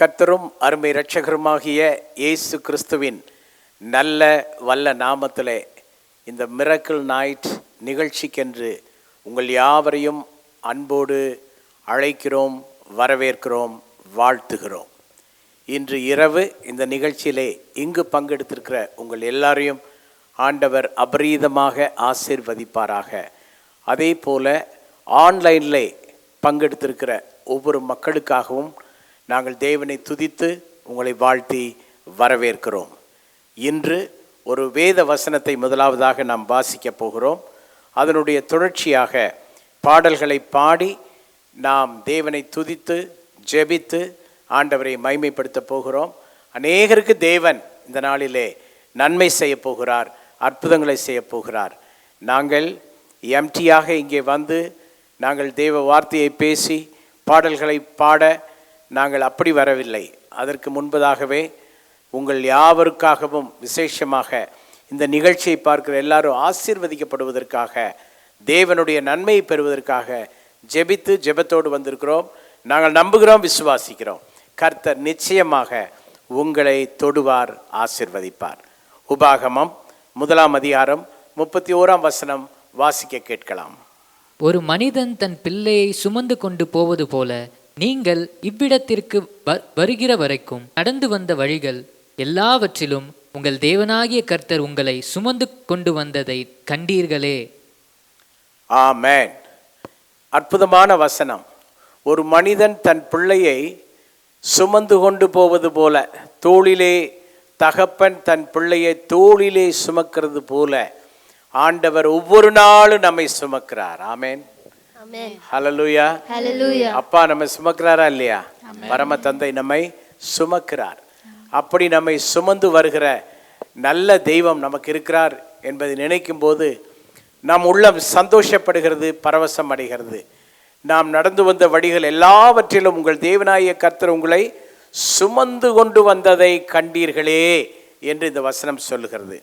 கர்த்தரும் அருமை இரட்சகருமாகிய இயேசு கிறிஸ்துவின் நல்ல வல்ல நாமத்திலே இந்த மிரக்கிள் நைட் நிகழ்ச்சிக்கென்று உங்கள் யாவரையும் அன்போடு அழைக்கிறோம், வரவேற்கிறோம், வாழ்த்துகிறோம். இன்று இரவு இந்த நிகழ்ச்சியிலே இங்கு பங்கெடுத்திருக்கிற உங்கள் எல்லாரையும் ஆண்டவர் அபரீதமாக ஆசீர்வதிப்பாராக. அதே போல ஆன்லைனில் பங்கெடுத்திருக்கிற ஒவ்வொரு மக்களுக்காகவும் நாங்கள் தேவனை துதித்து உங்களை வாழ்த்தி வரவேற்கிறோம். இன்று ஒரு வேத வசனத்தை முதலாவதாக நாம் வாசிக்க போகிறோம். அதனுடைய தொடர்ச்சியாக பாடல்களை பாடி நாம் தேவனை துதித்து ஜெபித்து ஆண்டவரை மகிமைப்படுத்த போகிறோம். அநேகருக்கு தேவன் இந்த நாளிலே நன்மை செய்ய போகிறார், அற்புதங்களை செய்ய போகிறார். நாங்கள் எம்டியாக இங்கே வந்து நாங்கள் தேவ வார்த்தையை பேசி பாடல்களை பாட நாங்கள் அப்படி வரவில்லை. அதற்கு முன்பதாகவே உங்கள் யாவருக்காகவும் விசேஷமாக இந்த நிகழ்ச்சியை பார்க்கிற எல்லாரும் ஆசீர்வதிக்கப்படுவதற்காக, தேவனுடைய நன்மையை பெறுவதற்காக ஜெபித்து ஜெபத்தோடு வந்திருக்கிறோம். நாங்கள் நம்புகிறோம், விசுவாசிக்கிறோம். கர்த்தர் நிச்சயமாக உங்களை தொடுவார், ஆசீர்வதிப்பார். உபாகமம் 1 அதிகாரம் 31 வசனம் வாசிக்க கேட்கலாம். ஒரு மனிதன் தன் பிள்ளையை சுமந்து கொண்டு போவது போல நீங்கள் இவ்விடத்திற்கு வருகிற வரைக்கும் நடந்து வந்த வழிகள் எல்லாவற்றிலும் உங்கள் தேவனாகிய கர்த்தர் உங்களை சுமந்து கொண்டு வந்ததை கண்டீர்களே. ஆமென். அற்புதமான வசனம். ஒரு மனிதன் தன் பிள்ளையை சுமந்து கொண்டு போவது போல, தோளிலே தகப்பன் தன் பிள்ளையை தோளிலே சுமக்கிறது போல ஆண்டவர் ஒவ்வொரு நாளும் நம்மை சுமக்கிறார். ஆமென். ஹல்லேலூயா. அப்பா நம்மை சுமக்கிறாரா இல்லையா? பரம தந்தை நம்மை சுமக்கிறார். அப்படி நம்மை சுமந்து வருகிற நல்ல தெய்வம் நமக்கு இருக்கிறார் என்பதை நினைக்கும் போது நம் உள்ளம் சந்தோஷப்படுகிறது, பரவசம் அடைகிறது. நாம் நடந்து வந்த வழிகள் எல்லாவற்றிலும் உங்கள் தேவனாகிய கர்த்தர் உங்களை சுமந்து கொண்டு வந்ததை கண்டீர்களே என்று இந்த வசனம் சொல்லுகிறது.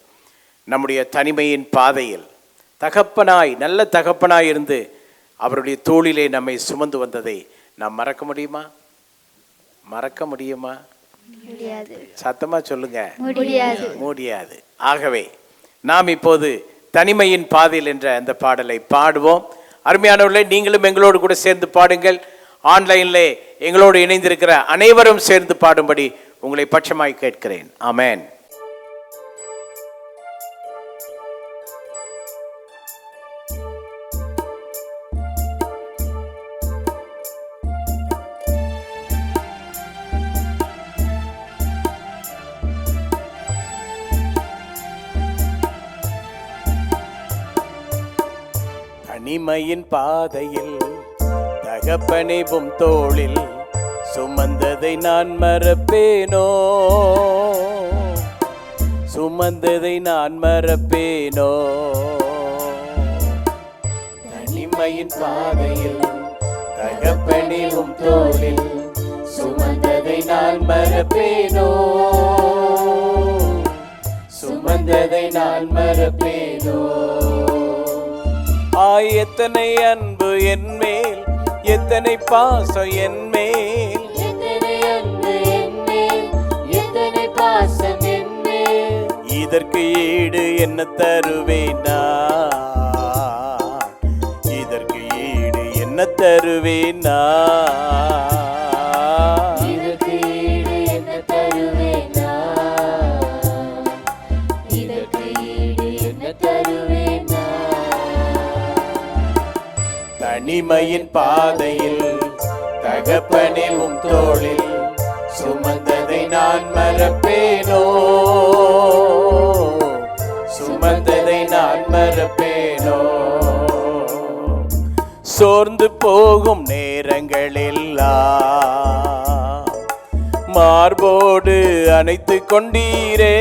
நம்முடைய தனிமையின் பாதையில் தகப்பனாய், நல்ல தகப்பனாய் இருந்து அவருடைய தோளிலே நம்மை சுமந்து வந்ததை நாம் மறக்க முடியுமா? மறக்க முடியுமா? சத்தமா சொல்லுங்க. முடியாது. ஆகவே நாம் இப்போது தனிமையின் பாதையில் என்ற அந்த பாடலை பாடுவோம். அருமையானவர்களே, நீங்களும் எங்களோடு கூட சேர்ந்து பாடுங்கள். ஆன்லைனில் எங்களோடு இணைந்திருக்கிற அனைவரும் சேர்ந்து பாடும்படி உங்களை பட்சமாய் கேட்கிறேன். ஆமென். தனிமையின் பாதையில் தகப்பனைவும் தோளில் சுமந்ததை நான் மறப்பேனோ, சுமந்ததை நான் மறப்பேனோ. தனிமையின் பாதையில் தகப்பனைவும் தோளில் சுமந்ததை நான் மறப்பேனோ, சுமந்ததை நான் மறப்பேனோ. எத்தனை அன்பு என் மேல், எத்தனை பாசம் என் மேல், எத்தனை அன்பு என் மேல், எத்தனை பாசம் என் மேல். இதற்கு ஈடு என்ன தருவேனா, இதற்கு ஈடு என்ன தருவேனா, இதற்கு ஈடு என்ன தருவேனா, இதற்கு ஈடு என்ன தருவேனா. தனிமையின் பாதையில் தகப்பனைவும் தோளில் சுமந்ததை நான் மறப்பேனோ, சுமந்ததை நான் மறப்பேனோ. சோர்ந்து போகும் நேரங்களெல்லாம் மார்போடு அணைத்து கொண்டீரே,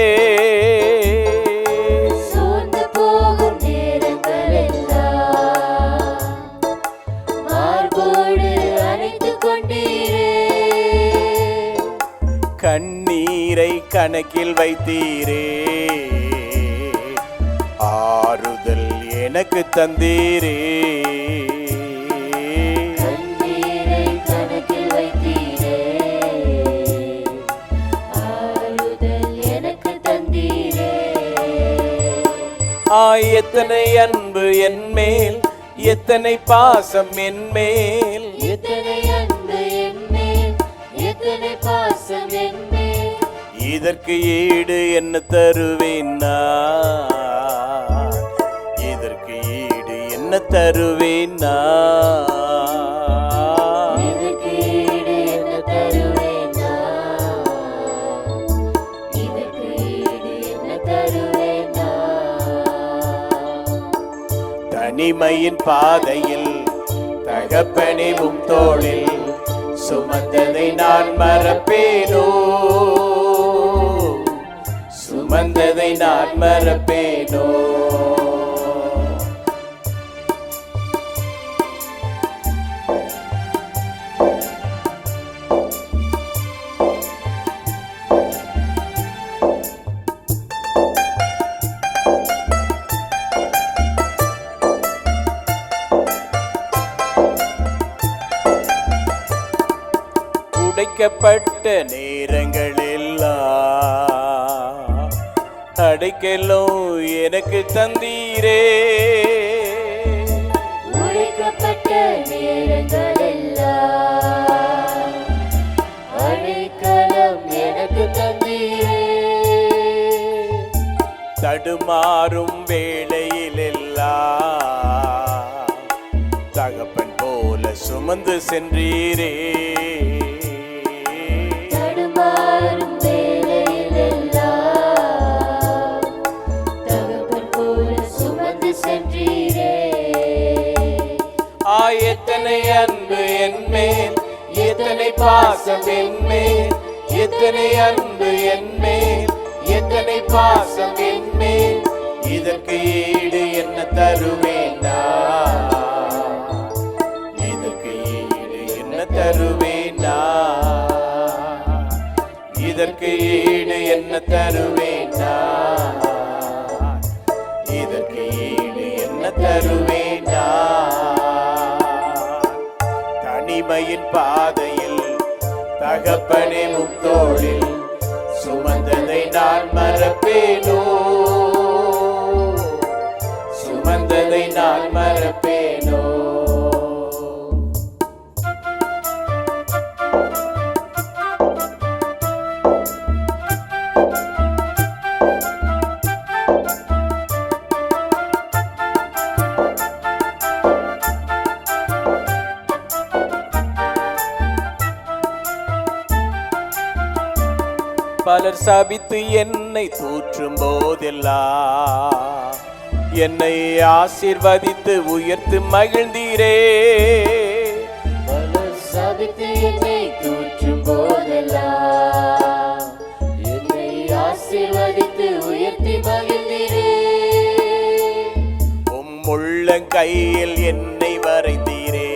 கண்ணீரை கணக்கில் வைத்தீரே, ஆறுதல் எனக்கு தந்தீரே. கண்ணீரை கணக்கில் வைத்தீரே, எத்தனை அன்பு என் மேல், எத்தனை பாசம் என் மேல், எத்தனை அன்பு என் மேல், எத்தனை பாசம் என் மேல். இதற்கு ஈடு என்ன தருவேன் நான், இதற்கு ஈடு என்ன தருவேன் நான், இதற்கு ஈடு என்ன தருவேன் நான், இதற்கு ஈடு என்ன தருவேன் நான். தனிமையின் பாதையில் தகப்பனே உம் தோளில் சுமந்ததை நான் மறப்பேனோ, சுமந்ததை நான் மறப்பேனோ. உடைக்கப்பட்ட நேரங்களெல்லாம் அடைக்கலும் எனக்கு தந்தீரே, உடைக்கப்பட்ட நேரங்களெல்லாம் அடைக்கலம் எனக்கு தந்தீரே. தடுமாறும் வேளையிலெல்லாம் தகப்பன் போல சுமந்து சென்றீரே, தடுமாறும் வேளையிலெல்லாம் தகப்பன் போல சுமந்து சென்றீரே. எத்தனை அன்பு என் மேல், எத்தனை பாசம் என் மேல், எத்தனை அன்பு என் மேல், எத்தனை பாசம் என் மேல். இதற்கு ஈடு என்ன தருவேன் நான், இதற்கு ஈடு என்ன தருவேன் நான், இதற்கு ஈடு என்ன தருவேன் நான், இதற்கு ஈடு என்ன தருவேன் நான். தனிமையின் பாதையில் தகப்பனே உம் தோளில் சுமந்ததை நான் மறப்பேனோ, சுமந்ததை நான் மறப்பேனோ. பலர் சபித்து என்னை தூற்றும் போதெல்லாம் என்னை ஆசீர்வதித்து உயர்த்து மகிழ்ந்தீரே, பலர் சபித்து என்னை தூற்றும் போதெல்லாம் என்னை ஆசீர்வதித்து உயர்த்தி மகிழ்ந்தீரே. உம் உள்ளங்கையில் என்னை வரைந்தீரே,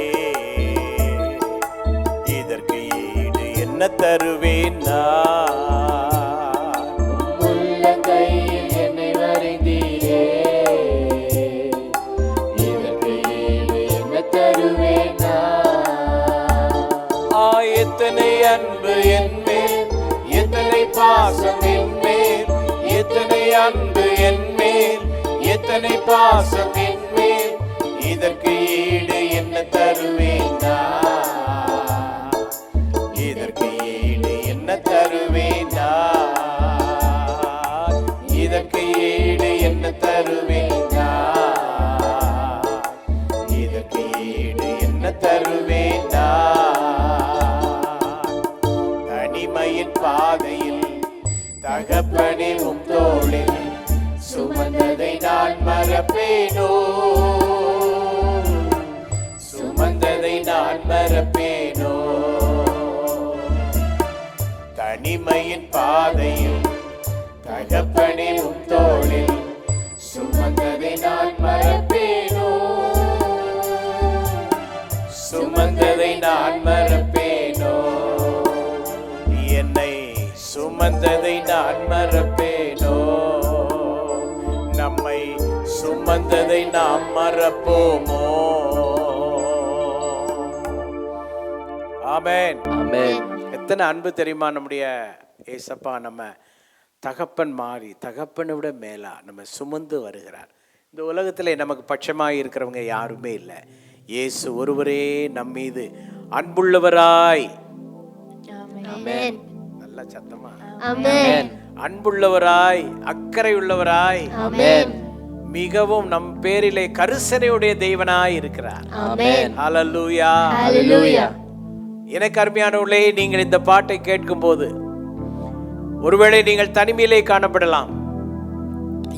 இதற்கு ஈடு என்ன தருவேன் நான், உள்ளங்கையில் என்னை வரைந்தீரே, இதற்கு ஈடு என்ன தருவேன் நான். எத்தனை அன்பு என் மேல், எத்தனை பாசம் என் மேல், எத்தனை அன்பு என் மேல், எத்தனை பாசம் என் மேல். இதற்கு ஈடு என்ன தருவேன் நான், இதற்கு ஈடு என்ன தருவேன் நான், இதற்கு ஈடு என்ன தருவேன் நான், இதற்கு ஈடு என்ன தருவேன் நான். தனிமையின் பாதையில் தகப்பனே உம் தோளில் சுமந்ததை நான் மறப்பேனோ, சுமந்ததை நான் மறப்பேனோ. தனிமையின் பாதையில் தகப்பனே உம் தோளில் சுமந்ததை நான் மறப்பேனோ, சுமந்ததை நான் மறப்பேனோ. என்னை சுமந்ததை நான் மறப்பேனோ, நம்மை சுமந்ததை நாம் மறப்போமோ. ஆமென். ஆமென். எத்தனை அன்பு தெரியுமா நம்முடைய ஏசப்பா, நம்ம தகப்பன் மாறி தகப்பனை விட மேலா நம்ம சுமந்து வருகிறார். இந்த உலகத்தில் நமக்கு பட்சமாக இருக்கிறவங்க யாருமே இல்லை. இயேசு ஒருவரே நம் மீது அன்புள்ளவராய், ஆமென், நல்ல சத்தமா, ஆமென், அன்புள்ளவராய், அக்கறை உள்ளவராய், ஆமென், மிகவும் நம் பேரிலே கரிசனையுடைய தேவனாய் இருக்கிறார். ஆமென், ஹல்லேலூயா, ஹல்லேலூயா. எனக்கு அருமையானவர்களே, நீங்கள் இந்த பாட்டை கேட்கும்போது ஒருவேளை நீங்கள் தனிமையிலே காணப்படலாம்.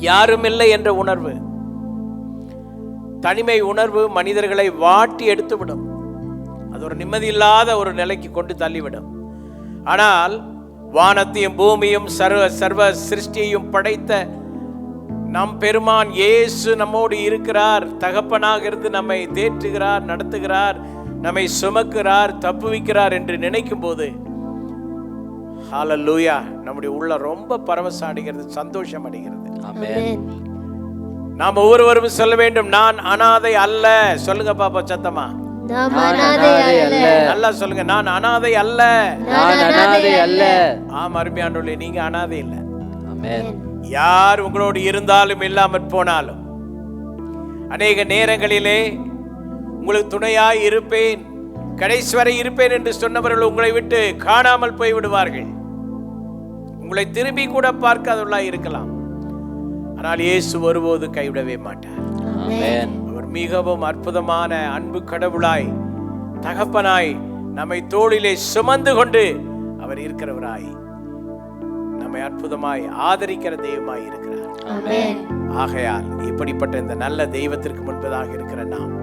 யாரும் இல்லை என்ற உணர்வு, தனிமை உணர்வு மனிதர்களை வாட்டி எடுத்துவிடும். அது ஒரு நிம்மதியில்லாத ஒரு நிலைக்கு கொண்டு தள்ளிவிடும். ஆனால் வானத்தையும் பூமியும் சர்வ சிருஷ்டியையும் படைத்த நம் பெருமான் இயேசு நம்மோடு இருக்கிறார். தகப்பனாக இருந்து நம்மை தேற்றுகிறார், நடத்துகிறார், நம்மை சுமக்கிறார், தப்புவிக்கிறார் என்று நினைக்கும் போது ஹல்லேலூயா, நம்முடைய உள்ள ரொம்ப பரவசம் அடைகிறது, சந்தோஷம் அடைகிறது. ஆமென். நாம் ஒவ்வொருவரும் சொல்ல வேண்டும், நான் அனாதை அல்ல. சொல்லுங்க பாப்பா சத்தமா, நாம் அனாதை அல்ல. நல்லா சொல்லுங்க, நான் அனாதை அல்ல. நான் அனாதை அல்ல. ஆம் அருமையானவர்களே, நீங்க அனாதை இல்லை. ஆமென். யார் உங்களோடு இருந்தாலும் இல்லாமற் போனாலும் அநேக நேரங்களிலே உங்களுக்கு துணையாய் இருப்பேன், கடைசி வரை இருப்பேன் என்று சொன்னவர்கள் உங்களை விட்டு காணாமல் போய் விடுவார்கள். உங்களை திரும்பி கூட பார்க்காதவர்களாய் இருக்கலாம். ஆனால் இயேசு ஒருபோது கைவிடவே மாட்டார். ஆமென். அவர் மிகவும் அற்புதமான அன்பு கடவுளாய், தகப்பனாய், நம்மை தோளிலே சுமந்து கொண்டு அவர் இருக்கிறவராய், நம்மை அற்புதமாய் ஆதரிக்கிற தெய்வமாய் இருக்கிறார். ஆமென். ஆகையால் இப்படிப்பட்ட இந்த நல்ல தெய்வத்திற்கு முன்பதாக இருக்கிற நாம்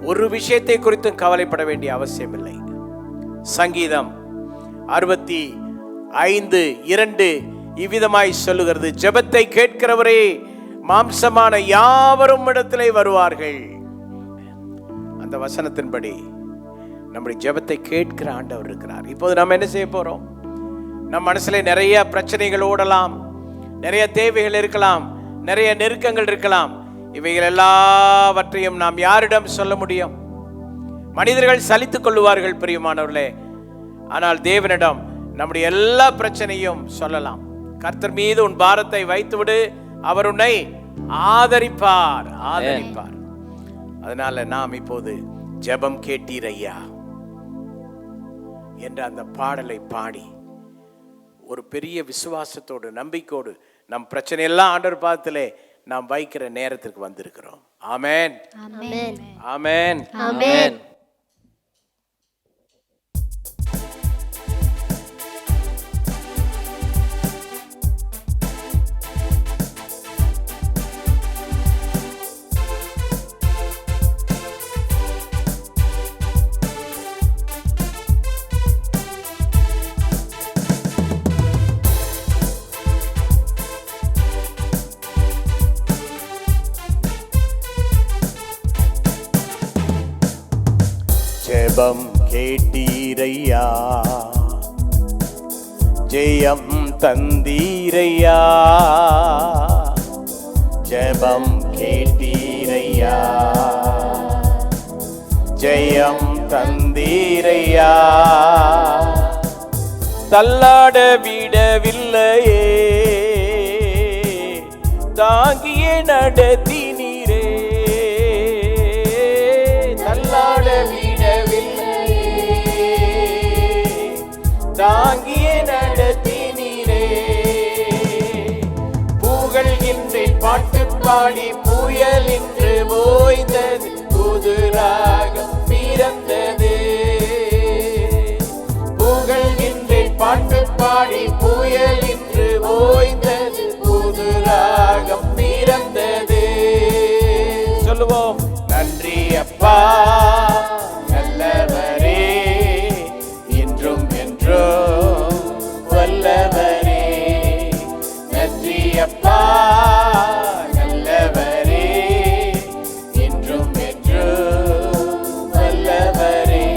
ஒரு விஷயத்தை குறித்தும் கவலைப்பட வேண்டிய அவசியம் இல்லை. சங்கீதம் 65:2 இவ்விதமாய் சொல்லுகிறது, ஜெபத்தை கேட்கிறவரே மாம்சமான யாவரும் இடத்திலே வருவார்கள். அந்த வசனத்தின்படி நம்முடைய ஜெபத்தை கேட்கிற ஆண்டவர் இருக்கிறார். இப்போது நம்ம என்ன செய்ய போறோம்? நம் மனசுல நிறைய பிரச்சனைகள் ஓடலாம், நிறைய தேவைகள் இருக்கலாம், நிறைய நெருக்கங்கள் இருக்கலாம். இவைகள் எல்லாவற்றையும் நாம் யாரிடம் சொல்ல முடியும்? மனிதர்கள் சலித்துக் கொள்ளுவார்கள் பிரியமானவர்களே. ஆனால் தேவனிடம் நம்முடைய எல்லா பிரச்சனையும் சொல்லலாம். கர்த்தர் மீது உன் பாரத்தை வைத்துவிடு, அவர் உன்னை ஆதரிப்பார். அதனால நாம் இப்போது ஜெபம் கேட்டீர் ஐயா என்ற அந்த பாடலை பாடி ஒரு பெரிய விசுவாசத்தோடு, நம்பிக்கையோடு நம் பிரச்சனையெல்லாம் ஆண்டவர் பாதத்திலே நாம் வைக்கிற நேரத்திற்கு வந்திருக்கிறோம். ஆமென், ஆமென், ஆமென், ஆமென். ஜெபம் கேட்டீரையா, ஜெயம் தந்தீரையா. ஜெபம் கேட்டீரையா, ஜெயம் தந்தீரையா. தள்ளாட விடவில்லையே, தாங்கியே நடத்தினீரே. தள்ளாட தாங்கியே நடத்தினீரே. புகழ்கின்றேன் பாட்டு பாடி, புயல் இன்று ஓய்ந்தது, புதுராகம் பிறந்தது. புகழ்கின்றேன் பாட்டு பாடி, புயல் இன்று ஓய்ந்தது, புதுராகம் பிறந்தது. சொல்லுவோம், நன்றி அப்பா நல்லவரே, என்றும் என்றும் வல்லவரே. நன்றி அப்பா நல்லவரே, என்றும் என்றும் வல்லவரே.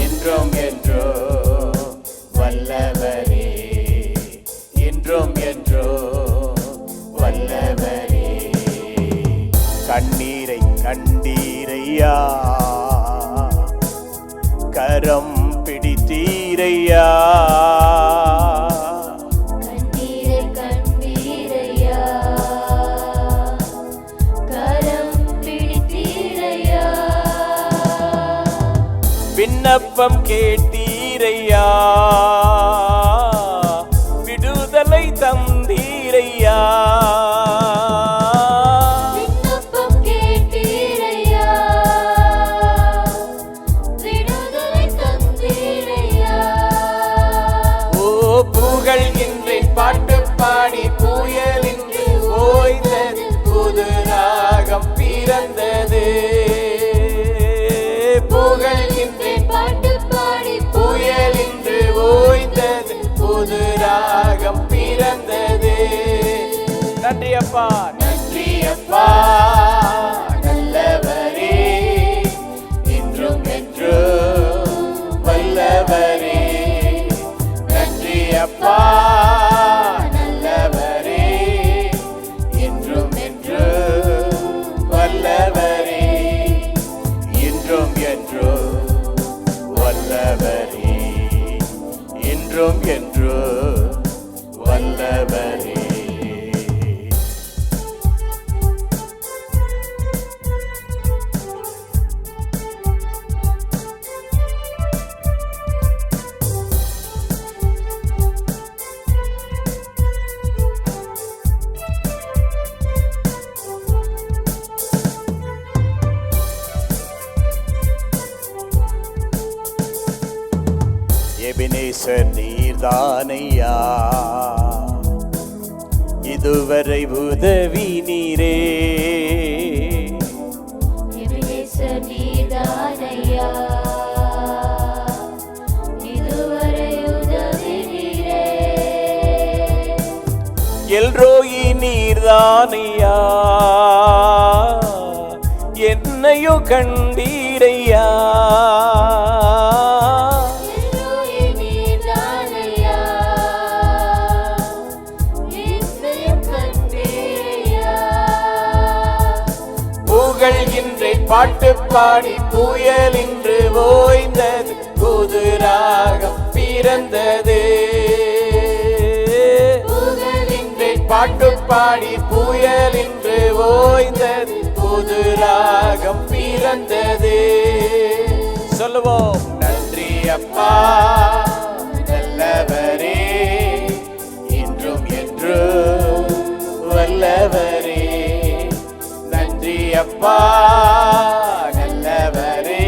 என்றும் என்றும் வல்லவரே, என்றும் என்றும் வல்லவரே. கண்ணீரை கண்டீரையா, கரம் பிடித்தீரையா. கண்ணீரை கண்டீரையா, விண்ணப்பம் கேட்டீரையா, விடுதலை தந்தீரையா. விண்ணப்பம் கேட்டீரையா, விடுதலை தந்தீரையா. ஓ புகழ்கின்றேன் பாட்டு பாடி, புயலின்று ஓய்ந்தது, புது ராகம் பிறந்தது. புகழ்கின்றேன் பாட்டு பாடி புயலின்று ஓய்ந்தது, புது ராகம் பிறந்தது. நன்றி அப்பா, நன்றி அப்பா, நல்லவரே, இன்றும் என்றும் வல்லவரே. நன்றி அப்பா, நல்லவரே, இன்றும் என்றும் வல்லவரே. இன்றும் என்றும் வல்லவரே, இன்றும் என்றும் வல்லவரே. எபினேசர் நீர்தானையா, இதுவரை உதவி நீரே. எபினேசர் நீர்தானையா, இதுவரை உதவி நீரே. எல்ரோயி நீர்தானையா, என்னையோ கண்டீரையா. புகழ்கின்றேன் பாட்டு பாடி, புயலின்று ஓய்ந்தது, புது ராகம் பிறந்தது. புகழ்கின்றேன் பாட்டு பாடி, புயலின்று ஓய்ந்தது, புது ராகம் பிறந்தது. சொல்லுவோம், நன்றி அப்பா, நல்லவரே, இன்றும் என்றும் வல்லவரே. நன்றி அப்பா, நல்லவரே,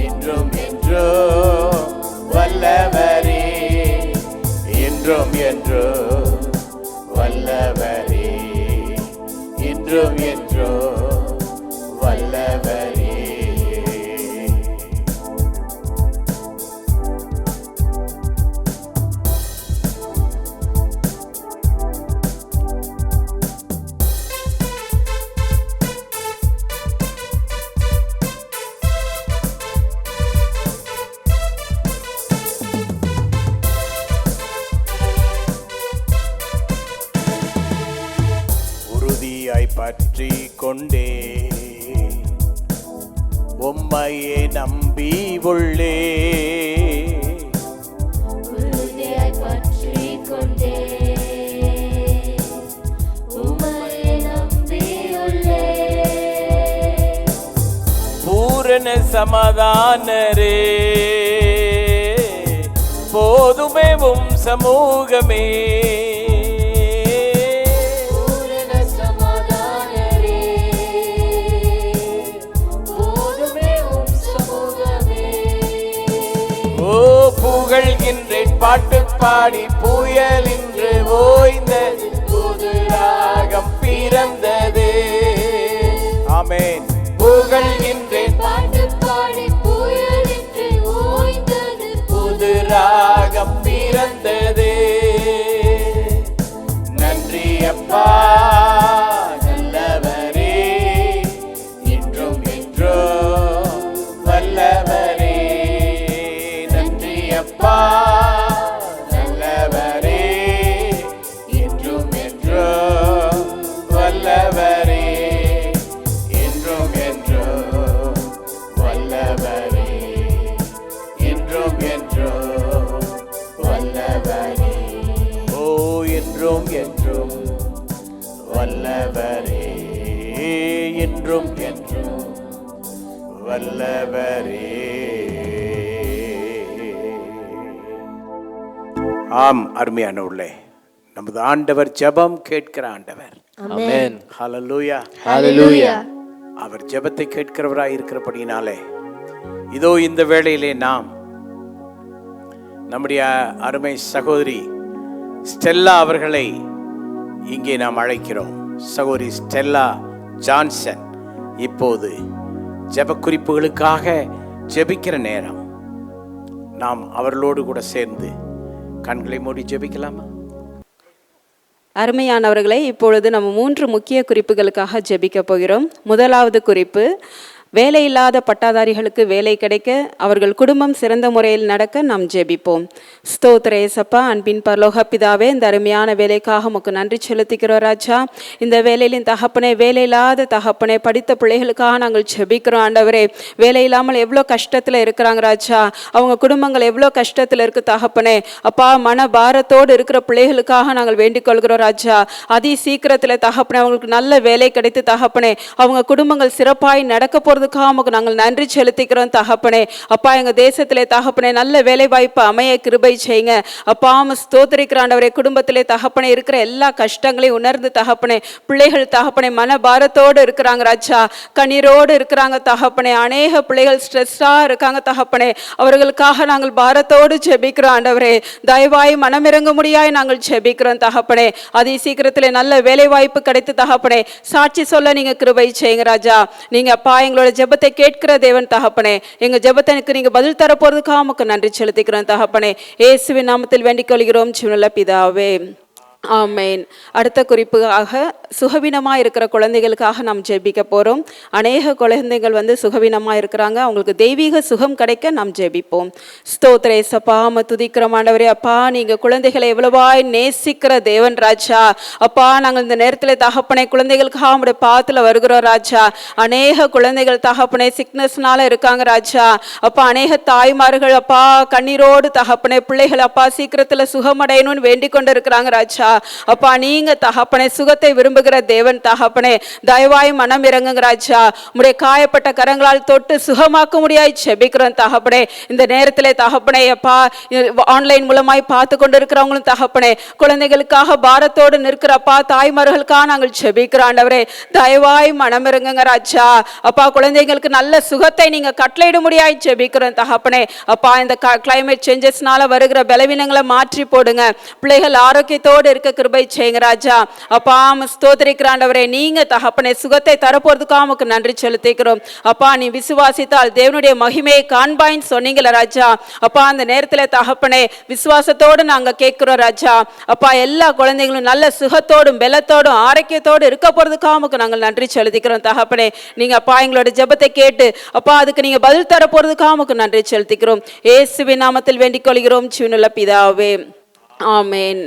இன்றும் என்றும் வல்லவரே. இன்றும் என்றும் வல்லவரே, இன்றும் என்றும் வல்லவரே. உறுதியாய் பற்றி கொண்டே, உம்மையே நம்பி உள்ளே. உறுதியாய் பற்றிக் கொண்டே, உம்மையே நம்பியுள்ளேன். பூரண சமாதானரே, போதுமே உம் சமூகமே. பூரண சமாதானரே, போதுமே உம் சமூகமே. ஓ புகழ்கின்றேன் பாட்டு பாடி, புயலின்று ஓய்ந்தது, புது ராகம் பிறந்தது. ஆமென். புகழ்கின்றேன் பாட்டு பாடி புயலின்று ஓய்ந்தது, புது ராகம் பிறந்தது. நன்றி அப்பா, நல்லவரே, இன்றும் என்றும் வல்லவரே. நன்றி அப்பா, நல்லவரே, இன்றும் என்றும் வல்லவரே. இன்றும் என்றும் வல்லவரே, இன்றும் என்றும் வல்லவரே. ஓ என்றும் என்றும் வல்லவரே, இன்றும் என்றும் வல்லவரே. ஆம், அருமையானவர்களே, நமது ஆண்டவர் ஜெபம் கேட்கிற ஆண்டவர். ஆமென். ஹல்லேலூயா. ஹalleluya. அவர் ஜெபத்தை கேட்கிறவராய் இருக்கிறபடினாலே இதோ இந்த வேளையிலே நாம் நம்முடைய அருமை சகோதரி ஸ்டெல்லா அவர்களை இங்கே நாம் அழைக்கிறோம். சகோதரி ஸ்டெல்லா ஜான்சன் இப்போது ஜெப குறிப்புகளுக்காக ஜெபிக்கிற நேரம். நாம் அவர்களோடு கூட சேர்ந்து கண்களை மூடி ஜெபிக்கலாமா? அருமையானவர்களை, இப்பொழுது நம்ம 3 முக்கிய குறிப்புகளுக்காக ஜெபிக்க போகிறோம். முதலாவது குறிப்பு, வேலையில்லாத பட்டாதாரிகளுக்கு வேலை கிடைக்க, அவர்கள் குடும்பம் சிறந்த முறையில் நடக்க நாம் ஜெபிப்போம். ஸ்தோத்திர இயேசப்பா, அன்பின் பரலோக பிதாவே, இந்த அருமையான வேலைக்காக உமக்கு நன்றி செலுத்திக்கிறோம் ராஜா. இந்த வேலையிலின் தகப்பனே, வேலையில்லாத தகப்பனே, படித்த பிள்ளைகளுக்காக நாங்கள் ஜெபிக்கிறோம் ஆண்டவரே. வேலை இல்லாமல் எவ்வளோ கஷ்டத்தில் இருக்கிறாங்க ராஜா, அவங்க குடும்பங்கள் எவ்வளோ கஷ்டத்தில் இருக்கு தகப்பனே. அப்பா, மன பாரத்தோடு இருக்கிற பிள்ளைகளுக்காக நாங்கள் வேண்டிக் கொள்கிறோம் ராஜா. அதி சீக்கிரத்தில் தகப்பனே அவங்களுக்கு நல்ல வேலை கிடைத்து தகப்பனே அவங்க குடும்பங்கள் சிறப்பாய் நடக்க போகிறதுக்காக உமக்கு நாங்கள் நன்றி செலுத்திக்கிறோம் தகப்பனே. அப்பா, எங்கள் தேசத்திலே தகப்பனே நல்ல வேலை வாய்ப்பு அமைய கிருபை செய்யுங்க. அப்பா, ஸ்தோத்திரிக்கிற ஆண்டவரே, குடும்பத்திலே தகப்பனே இருக்கிற எல்லா கஷ்டங்களையும் உணர்ந்து தகப்பனே பிள்ளைகள் தகப்பனே மன பாரத்தோடு இருக்கிறாங்க ராஜா, கண்ணீரோடு இருக்கிறாங்க தகப்பனே. அநேக பிள்ளைகள் ஸ்ட்ரெஸ்ஸாக இருக்காங்க தகப்பனே, அவர்களுக்காக நாங்கள் பாரத்தோடு ஜெபிக்கிறோம் ஆண்டவரே. தயவாய் மனமிறங்க முடியாய் நாங்கள் ஜெபிக்கிறோம் தகப்பனே. அதி சீக்கிரத்திலே நல்ல வேலை வாய்ப்பு கிடைத்து தகப்பனே சாட்சி சொல்ல நீங்க கிருபை செய்யுங்க ராஜா. நீங்க அப்பா எங்களோட ஜெபத்தை கேட்கிற தேவன் தகப்பனே. எங்க ஜெபத்திற்கு நீங்க பதில் தர போறதுக்காக உமக்கு நன்றி செலுத்திக்கிறோம் தகப்பனே. இயேசுவின் நாமத்தில் வேண்டிக் கொள்கிறோம் ஜீவனுள்ள பிதாவே, ஆமென். அடுத்த குறிப்புக்காக, சுகவீனமாக இருக்கிற குழந்தைகளுக்காக நாம் ஜெபிக்க போகிறோம். அநேக குழந்தைகள் சுகவீனமாக இருக்கிறாங்க, அவங்களுக்கு தெய்வீக சுகம் கிடைக்க நாம் ஜெபிப்போம். ஸ்தோத்திர இயேசப்பா, துதிக்கிற ஆண்டவரே. அப்பா, நீங்கள் குழந்தைகளை எவ்வளவாய் நேசிக்கிற தேவன் ராஜா. அப்பா, நாங்கள் இந்த நேரத்தில் தகப்பனை குழந்தைகளுக்காக நம்முடைய பாத்தில் வருகிறோம் ராஜா. அநேக குழந்தைகள் தகப்பனை சிக்னஸ்னால இருக்காங்க ராஜா. அப்பா, அநேக தாய்மார்கள் அப்பா கண்ணீரோடு தகப்பனை பிள்ளைகள் அப்பா சீக்கிரத்தில் சுகமடையணும்னு வேண்டிக் கொண்டு இருக்கிறாங்க ராஜா. அப்பா, நீங்க தகப்பனே சுகத்தை விரும்புகிற தேவன் தகப்பனே, தயவாய் மனம் இறங்குங்க ராஜா. உம்முடைய காயப்பட்ட கரங்களால் தொட்டு சுகமாக்க முடியாய் ஜெபிக்கிறோம் தகப்பனே. இந்த நேரத்திலே தகப்பனே அப்பா, ஆன்லைன் மூலமாய் பார்த்து கொண்டு இருக்கிறவங்களும் தகப்பனே குழந்தைகளுக்காக பாரத்தோடு நிற்கிறப்பா தாய்மார்களுக்காக நாங்கள் ஜெபிக்கிறோம் ஆண்டவரே. தயவாய் மனம் இறங்குங்க ராஜா. அப்பா, குழந்தைங்களுக்கு நல்ல சுகத்தை நீங்க கட்டளையிட முடியாய் ஜெபிக்கிறோம் தகப்பனே. அப்பா, இந்த கிளைமேட் சேஞ்சஸ்னால வருகிற பலவீனங்களை மாற்றி போடுங்க. பிள்ளைகள் ஆரோக்கியத்தோடு இருக்க கிருபை செய்யுங்க ராஜா. அப்பா, ஸ்தோத்திரிக்கிற ஆண்டவரே, நீங்க தகப்பனே சுகத்தை தரப்போறதுக்காக உமக்கு நன்றி செலுத்திக்கிறோம். அப்பா, நீ விசுவாசித்தால் தேவனுடைய மகிமையை காண்பாயின்னு சொன்னீங்கள ராஜா. அப்பா, அந்த நேரத்தில் தகப்பனே விசுவாசத்தோடு நாங்க கேட்கிறோம் ராஜா. அப்பா, எல்லா குழந்தைகளும் நல்ல சுகத்தோடும் பலத்தோடும் ஆரோக்கியத்தோடு இருக்க போறதுக்காக உமக்கு நாங்கள் நன்றி செலுத்திக்கிறோம் தகப்பனே. நீங்க அப்பா எங்களோட ஜெபத்தை கேட்டு அப்பா அதுக்கு நீங்க பதில் தர போறதுக்காக உமக்கு நன்றி செலுத்திக்கிறோம். இயேசுவின் நாமத்தில் வேண்டிக் கொள்கிறோம் ஜீவனுள்ள பிதாவே, ஆமென்.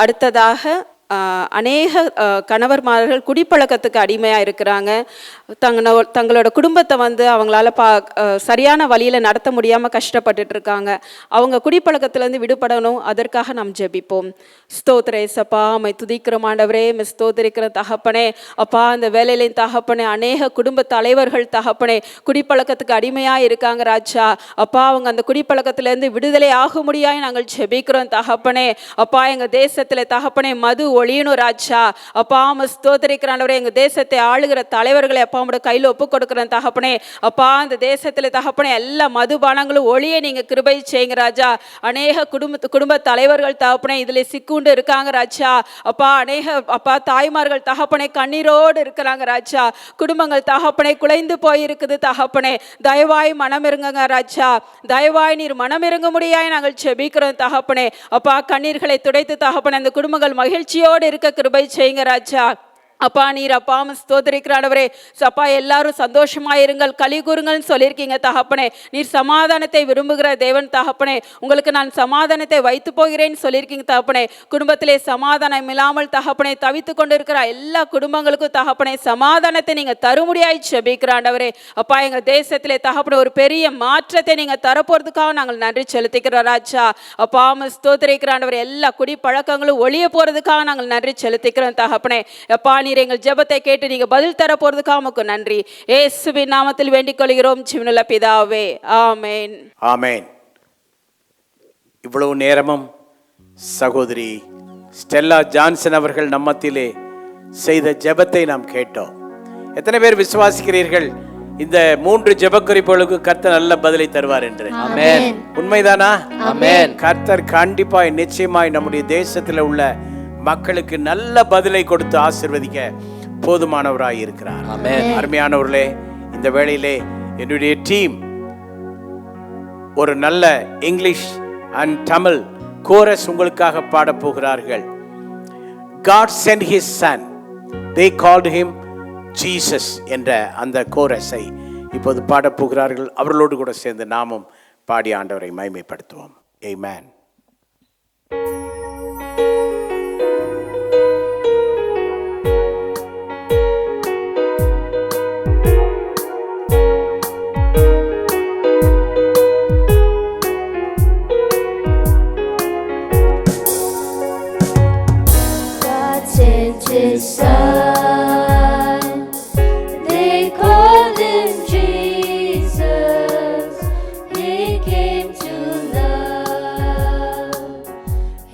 அடுத்ததாக, அநேக கணவர்மார்கள் குடிப்பழக்கத்துக்கு அடிமையாக இருக்கிறாங்க. தங்களோட குடும்பத்தை அவங்களால சரியான வழியில் நடத்த முடியாமல் கஷ்டப்பட்டுட்டு இருக்காங்க. அவங்க குடிப்பழக்கத்திலேருந்து விடுபடணும், அதற்காக நாம் ஜெபிப்போம். ஸ்தோத்திர இயேசப்பா, உம்மை துதிக்கிறோம் ஆண்டவரே. ஸ்தோத்திரிக்கிற தகப்பனே. அப்பா, அந்த வேலையிலையும் தகப்பனே அநேக குடும்ப தலைவர்கள் தகப்பனே குடிப்பழக்கத்துக்கு அடிமையாக இருக்காங்க ராஜா. அப்பா, அவங்க அந்த குடிப்பழக்கத்திலேருந்து விடுதலை ஆக முடியாய் நாங்கள் ஜெபிக்கிறோம் தகப்பனே. அப்பா, எங்கள் தேசத்தில் தகப்பனே மது ஒழியணும் ராஜா. அப்பா, ஸ்தோத்திரிக்கிறாண்டவரே, எங்க தேசத்தை ஆளுகிற தலைவர்களை அப்பா உம்முடைய கையில் ஒப்பு கொடுக்கிறேன் தகப்பனே. அப்பா, அந்த தேசத்துல தகப்பனே எல்லா மதுபானங்களும் ஒளிய நீங்க கிருபை செய்யுங்க ராஜா. அநேக குடும்ப தலைவர்கள் தகப்பனே இதுல சிக்குண்டு இருக்காங்க ராஜா. அப்பா, அநேக அப்பா தாய்மார்கள் தகப்பனே கண்ணீரோடு இருக்கிறாங்க ராஜா. குடும்பங்கள் தகப்பனே குலைந்து போயிருக்குது தகப்பனே. தயவாய் மனம் இருங்க ராஜா. தயவாய் நீர் மனம் இறங்க முடியாய் நாங்கள் ஜெபிக்கிறோம் தகப்பனே. அப்பா, கண்ணீர்களை துடைத்து தகப்பனே அந்த குடும்பங்கள் மகிழ்ச்சியோடு இருக்க கிருபை செய்யுங்க ராஜா. அப்பா, நீர் அப்பா ஸ்தோத்திரிக்கிறாண்டவரே. அப்பா, எல்லாரும் சந்தோஷமாயிருங்கள் களி கூறுங்கள்னு சொல்லியிருக்கீங்க தகப்பனே. நீர் சமாதானத்தை விரும்புகிற தேவன் தகப்பனே. உங்களுக்கு நான் சமாதானத்தை வைத்து போகிறேன்னு சொல்லியிருக்கீங்க தகப்பனே. குடும்பத்திலே சமாதானம் இல்லாமல் தகப்பனே தவித்து கொண்டு இருக்கிற எல்லா குடும்பங்களுக்கும் தகப்பனே சமாதானத்தை நீங்க தருமுடியாய் ஜெபிக்கிறாண்டவரே. அப்பா, எங்க தேசத்திலே தகப்பனே ஒரு பெரிய மாற்றத்தை நீங்க தரப்போறதுக்காக நாங்கள் நன்றி செலுத்திக்கிறோம் ராஜா. அப்பா, ஸ்தோத்திரிக்கிறாண்டவரே, எல்லா குடி பழக்கங்களும் ஒழிய போறதுக்காக நாங்கள் நன்றி செலுத்திக்கிறோம் தகப்பனே. அப்பா, நீர் எங்கள் ஜெபத்தை கேட்டு நீங்க பதில் தர போறதுக்காக உமக்கு நன்றி. இயேசுவின் நாமத்தில் வேண்டிக் கொள்கிறோம் ஜீவனுள்ள பிதாவே, ஆமென். ஆமென். இவ்வளவு நேரமும் சகோதரி ஸ்டெல்லா ஜான்சன் அவர்கள் நம்மத்திலே செய்த ஜெபத்தை நாம் கேட்டோம். எத்தனை பேர் விசுவாசிக்கிறீர்கள் இந்த 3 ஜெபக்குறிப்புகளுக்கு கர்த்தர் நல்ல பதிலை தருவார் என்று? ஆமென். உண்மைதானா? ஆமென். கர்த்தர் கண்டிப்பாய் நிச்சயமாய் நம்முடைய தேசத்தில் உள்ள மக்களுக்கு நல்ல பதிலை கொடுத்து ஆசீர்வதிக்க போதுமானவராய் இருக்கிறார். ஆமென். அருமையானவர்களே, இந்த வேளையிலே என்னுடைய டீம் ஒரு நல்ல இங்கிலீஷ் அண்ட் தமிழ் கோரஸ் உங்களுக்காக பாடப் போகிறார்கள். God sent his son, they called him Jesus என்ற அந்த கோரஸை இப்போது பாடப் போகிறார்கள். அவர்களோடு கூட சேர்ந்து நாமும் பாடி ஆண்டவரை மகிமைப்படுத்துவோம். ஆமென். God sent his son, they called him Jesus. He came to love,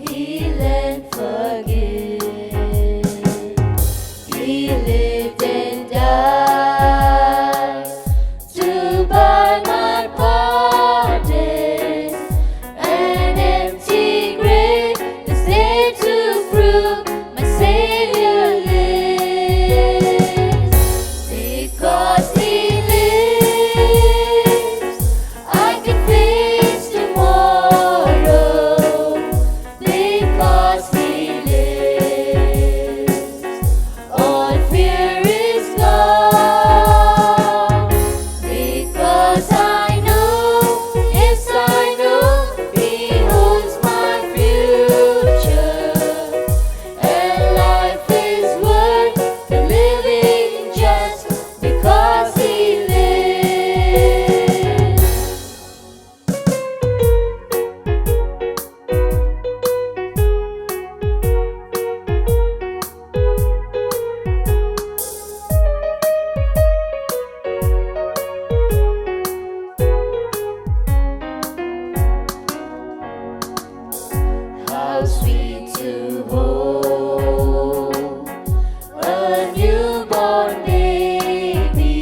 heal and forgive. He lived and died to buy my pardon. An empty grave is there to prove my Savior lives. Because he lives, I can face tomorrow. Because he lives, all fear is gone. Because I know, yes I know, he holds my future. And life is worth the living just because he lives. How sweet to hold a newborn baby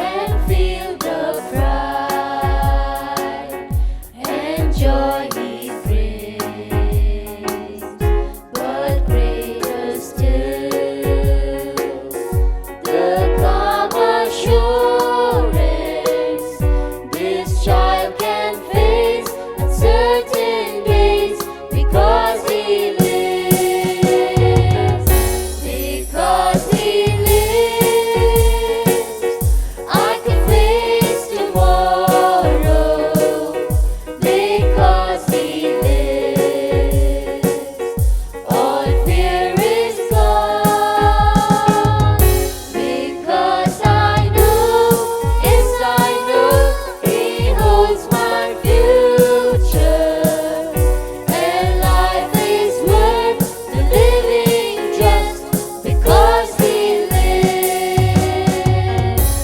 and feel the pride and joy he brings. But greater still, the calm assurance this child can face uncertain days because he lives. Because he lives, I can face tomorrow. Because he lives, all fear is gone. Because I know, yes I know, he holds my future. And life is worth the living just because he lives.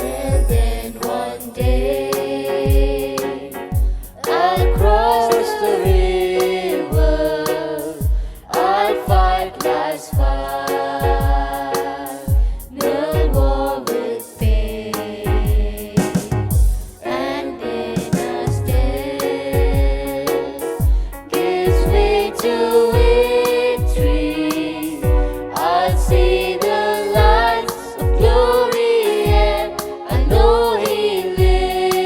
And then one day I'll cross the river, I'll fight life's fight, no more with pain. And inner still gives way to victory. I'll see the lights of glory and I know he lives.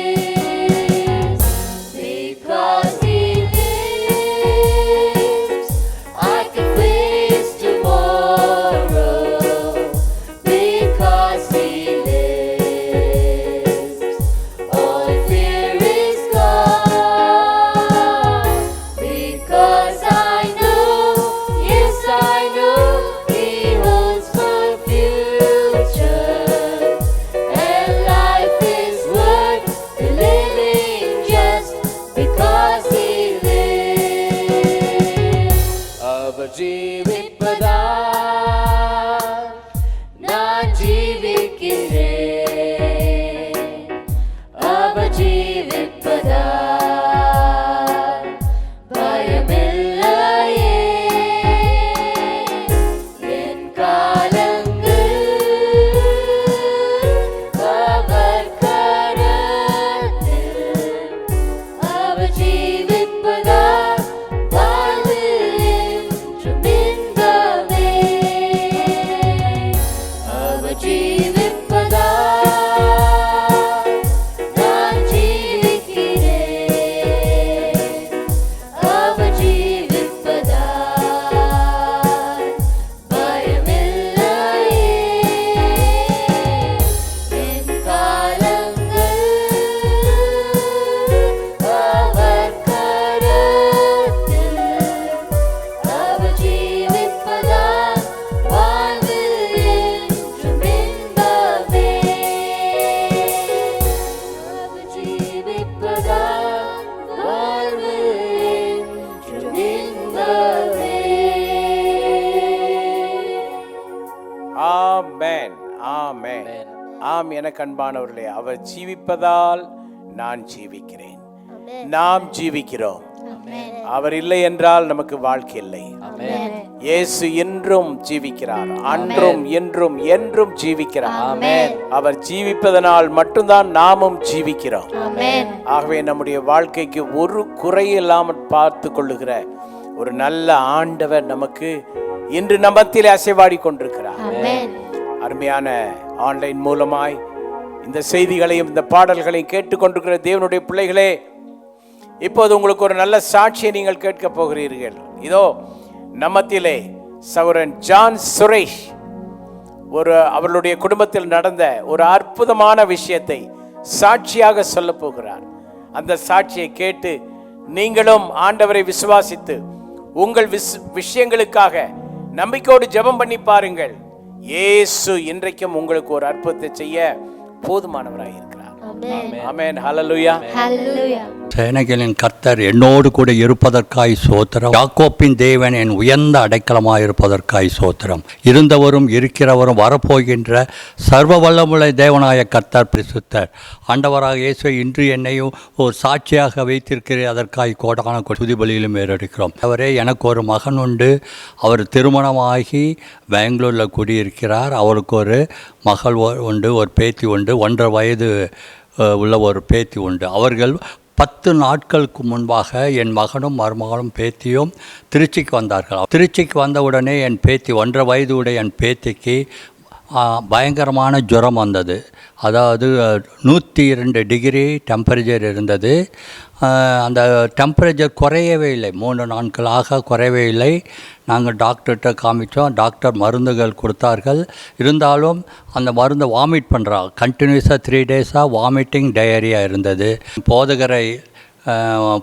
ஆம், எனக்கு அன்பானவர்களே, அவர் ஜீவிப்பதால் நான் ஜீவிக்கிறேன். நாம் ஜீவிக்கிறோம். அவர் இல்லை என்றால் நமக்கு வாழ்க்கை இல்லை. இயேசு என்றும் ஜீவிக்கிறார், அன்றும் என்றும் என்றும் ஜீவிக்கிறார். அவர் ஜீவிப்பதனால் மட்டும்தான் நாமும் ஜீவிக்கிறோம். ஆகவே நம்முடைய வாழ்க்கைக்கு ஒரு குறையில்லாமல் பார்த்து கொள்ளுகிற ஒரு நல்ல ஆண்டவர் நமக்கு இன்று நம்மத்திலே அசைவாடி கொண்டிருக்கிறார். அருமையான ஆன்லைன் மூலமாய் இந்த செய்திகளையும் இந்த பாடல்களையும் கேட்டுக்கொண்டிருக்கிற தேவனுடைய பிள்ளைகளே, இப்போது உங்களுக்கு ஒரு நல்ல சாட்சியை நீங்கள் கேட்க போகிறீர்கள். இதோ நம்மத்திலே சகோதரன் ஜான் சுரேஷ் அவர்களுடைய குடும்பத்தில் நடந்த ஒரு அற்புதமான விஷயத்தை சாட்சியாக சொல்ல போகிறார். அந்த சாட்சியை கேட்டு நீங்களும் ஆண்டவரை விசுவாசித்து உங்கள் விஷயங்களுக்காக நம்பிக்கையோடு ஜெபம் பண்ணி பாருங்கள். இயேசு இன்றைக்கும் உங்களுக்கு ஒரு அற்புதத்தை செய்ய போதுமானவராக இருக்கிறார். ஆமென். ஹல்லேலூயா. சேனைகளின் கர்த்தர் என்னோடு கூட இருப்பதற்காய் சோத்திரம். யாக்கோப்பின் தேவன் என் உயர்ந்த அடைக்கலமாய் இருப்பதற்காய் சோத்திரம். இருந்தவரும் இருக்கிறவரும் வரப்போகின்ற சர்வ வல்லமுள்ள தேவனாய கர்த்தர் பரிசுத்தர். ஆண்டவராக இயேசுவை இன்று என்னையும் ஒரு சாட்சியாக வைத்திருக்கிறேன். அதற்காய் கோடான துதிபலியிலும் ஏறெடுக்கிறோம். அவரே, எனக்கு ஒரு மகன் உண்டு. அவர் திருமணமாகி பெங்களூரில் குடியிருக்கிறார். அவருக்கு ஒரு மகள் உண்டு, ஒரு பேத்தி உண்டு, 1.5 வயது உள்ள ஒரு பேத்தி உண்டு. அவர்கள் 10 நாட்களுக்கு முன்பாக என் மகனும் மருமகளும் பேத்தியும் திருச்சிக்கு வந்தார்கள். திருச்சிக்கு வந்தவுடனே என் பேத்தி 1.5 வயது உடைய என் பேத்திக்கு பயங்கரமான ஜுரம் வந்தது. அதாவது 102 டிகிரி டெம்பரேச்சர் இருந்தது. அந்த டெம்பரேச்சர் குறையவே இல்லை, 3 நாட்களாக குறையவே இல்லை. நாங்கள் டாக்டர்கிட்ட காமித்தோம். டாக்டர் மருந்துகள் கொடுத்தார்கள். இருந்தாலும் அந்த மருந்தை வாமிட் பண்ணுறா. கண்டினியூஸாக 3 டேஸாக வாமிட்டிங் டயரியா இருந்தது. போதகரை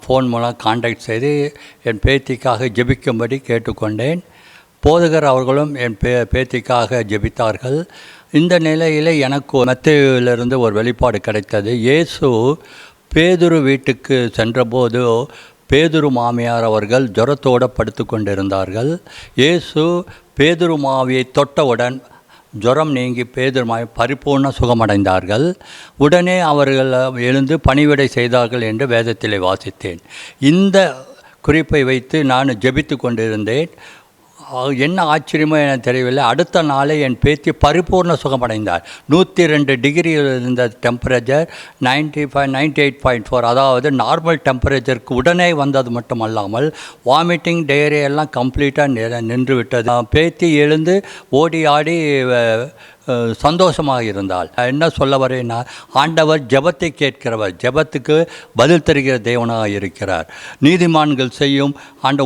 ஃபோன் மூலம் கான்டாக்ட் செய்து என் பேத்திக்காக ஜெபிக்கும்படி கேட்டுக்கொண்டேன். போதகர் அவர்களும் என் பேத்திக்காக ஜெபித்தார்கள். இந்த நிலையில் எனக்கு மத்தேயுவிலிருந்து ஒரு வெளிப்பாடு கிடைத்தது. இயேசு பேதுரு வீட்டுக்கு சென்றபோது பேதுரு மாமியார் அவர்கள் ஜுரத்தோடு படுத்து கொண்டிருந்தார்கள். இயேசு பேதுரு மாவியை தொட்டவுடன் ஜுரம் நீங்கி பேதுரு மாவி பரிபூர்ண சுகமடைந்தார்கள். உடனே அவர்கள் எழுந்து பணிவிடை செய்தார்கள் என்று வேதத்திலே வாசித்தேன். இந்த குறிப்பை வைத்து நான் ஜெபித்து கொண்டிருந்தேன். என்ன ஆச்சரியமோ என தெரியவில்லை. அடுத்த நாளே என் பேத்தி பரிபூர்ண சுகமடைந்தார். 102 டிகிரி இருந்த டெம்பரேச்சர் 98.4, அதாவது நார்மல் டெம்பரேச்சருக்கு உடனே வந்தது மட்டுமல்லாமல் வாமிட்டிங் டயரி எல்லாம் கம்ப்ளீட்டாக நின்று விட்டது. பேத்தி எழுந்து ஓடி ஆடி சந்தோஷமாக இருந்தால். என்ன சொல்ல வரேன்னா, ஆண்டவர் ஜெபத்தை கேட்கிறவர், ஜெபத்துக்கு பதில் தருகிற தேவனாக இருக்கிறார். நீதிமான்கள் செய்யும்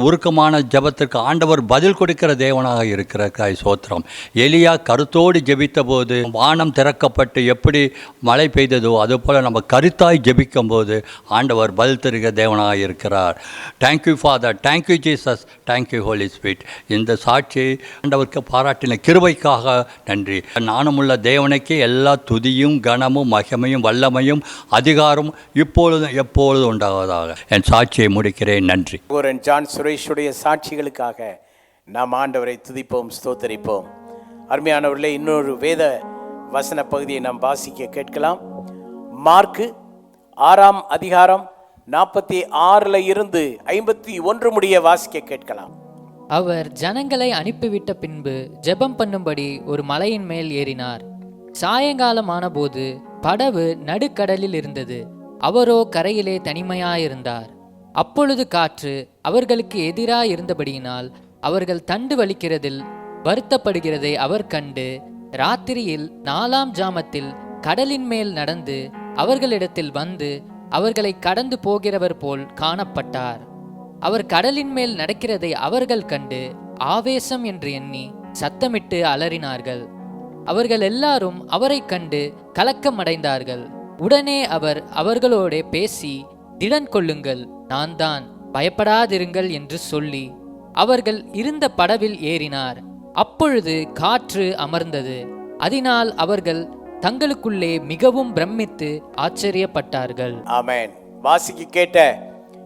உருக்கமான ஜெபத்திற்கு ஆண்டவர் பதில் கொடுக்கிற தேவனாக இருக்கிற சோத்திரம். எலியா கருத்தோடு ஜெபித்த போது வானம் திறக்கப்பட்டு எப்படி மழை பெய்ததோ அதுபோல் நம்ம கருத்தாய் ஜெபிக்கும் போது ஆண்டவர் பதில் தருகிற தேவனாக இருக்கிறார். Thank you Father, thank you Jesus, thank you Holy Spirit. இந்த சாட்சி ஆண்டவருக்கு பாராட்டின கிருபைக்காக நன்றி. ஞானமுள்ள தேவனுக்கு எல்லா துதியும் கனமும் மகிமையும் வல்லமையும் அதிகாரம் இப்பொழுதும் எப்பொழுதும் உண்டாவதாக. என் சாட்சியை முடிக்கிறேன். நன்றி. ஜான் சுரேஷுடைய சாட்சிகளுக்காக நாம் ஆண்டவரை துதிப்போம், ஸ்தோத்தரிப்போம். அருமையானவர்களே, இன்னொரு வேத வசன பகுதியை நாம் வாசிக்க கேட்கலாம். மார்க்கு 6ஆம் அதிகாரம் 46 இருந்து 51 முடிய வாசிக்க கேட்கலாம். அவர் ஜனங்களை அனுப்பிவிட்ட பின்பு ஜெபம் பண்ணும்படி ஒரு மலையின் மேல் ஏறினார். சாயங்காலமான போது படவு நடுக்கடலில் இருந்தது. அவரோ கரையிலே தனிமையாயிருந்தார். அப்பொழுது காற்று அவர்களுக்கு எதிராய் இருந்தபடியினால் அவர்கள் தண்டு வலிக்கிறதில் வருத்தப்படுகிறதை அவர் கண்டு ராத்திரியில் 4ஆம் ஜாமத்தில் கடலின் மேல் நடந்து அவர்களிடத்தில் வந்து அவர்களை கடந்து போகிறவர் போல் காணப்பட்டார். அவர் கடலின் மேல் நடக்கிறதை அவர்கள் கண்டு ஆவேசம் என்று எண்ணி சத்தமிட்டு அலறினார்கள். அவர்கள் எல்லாரும் அவரை கண்டு கலக்கம் அடைந்தார்கள். உடனே அவர் அவர்களோட பேசி, திடன் கொள்ளுங்கள், நான் தான், பயப்படாதிருங்கள் என்று சொல்லி அவர்கள் இருந்த படவில் ஏறினார். அப்பொழுது காற்று அமர்ந்தது. அதனால் அவர்கள் தங்களுக்குள்ளே மிகவும் பிரமித்து ஆச்சரியப்பட்டார்கள். ஆமென். வாசிக்க கேட்ட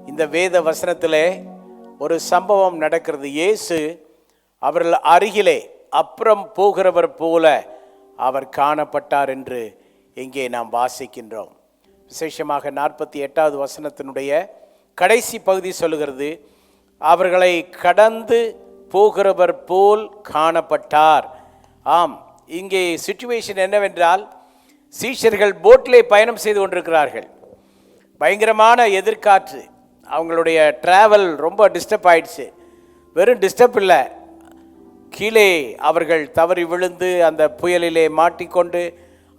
இந்த வேத வசனத்திலே ஒரு சம்பவம் நடக்கிறது. இயேசு அவர்கள் அருகிலே அப்புறம் போகிறவர் போல அவர் காணப்பட்டார் என்று இங்கே நாம் வாசிக்கின்றோம். விசேஷமாக 48வது வசனத்தினுடைய கடைசி பகுதி சொல்லுகிறது, அவர்களை கடந்து போகிறவர் போல் காணப்பட்டார். ஆம், இங்கே சிச்சுவேஷன் என்னவென்றால், சீஷர்கள் போட்டிலே பயணம் செய்து கொண்டிருக்கிறார்கள். பயங்கரமான எதிர்காற்று, அவங்களுடைய டிராவல் ரொம்ப டிஸ்டர்ப் ஆயிடுச்சு. வெறும் டிஸ்டர்ப் இல்லை, கீழே அவர்கள் தவறி விழுந்து அந்த புயலிலே மாட்டிக்கொண்டு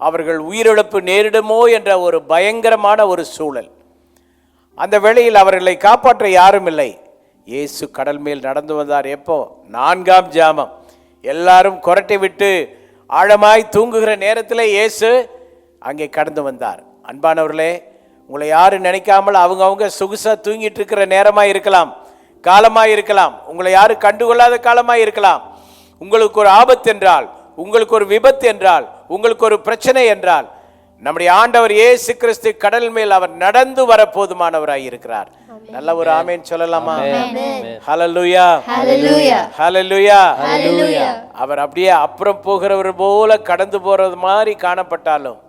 அவர்கள் உயிரிழப்பு நேரிடுமோ என்ற ஒரு பயங்கரமான ஒரு சூழல். அந்த வேளையில் அவர்களை காப்பாற்ற யாரும் இல்லை. இயேசு கடல் மேல் நடந்து வந்தார். எப்போ? 4ஆம் ஜாமம். எல்லாரும் கொரட்டை விட்டு ஆழமாய் தூங்குகிற நேரத்தில் இயேசு அங்கே கடந்து வந்தார். அன்பானவர்களே, உங்களை யாரும் நினைக்காமல் அவங்க சொகுசா தூங்கிட்டு இருக்கிற நேரமாக இருக்கலாம், காலமாக இருக்கலாம். உங்களை யாரும் கண்டுகொள்ளாத காலமாக இருக்கலாம். உங்களுக்கு ஒரு ஆபத்து என்றால், உங்களுக்கு ஒரு விபத்து என்றால், உங்களுக்கு ஒரு பிரச்சனை என்றால், நம்முடைய ஆண்டவர் இயேசு கிறிஸ்து கடல் மேல் அவர் நடந்து வர போதுமானவராய் இருக்கிறார். நல்ல ஒரு ஆமென் சொல்லலாமா? ஹல்லேலூயா, ஹல்லேலூயா, ஹல்லேலூயா, ஹல்லேலூயா. அவர் அப்படியே அப்புறம் போகிறவர் போல கடந்து போறது மாதிரி காணப்பட்டாலும்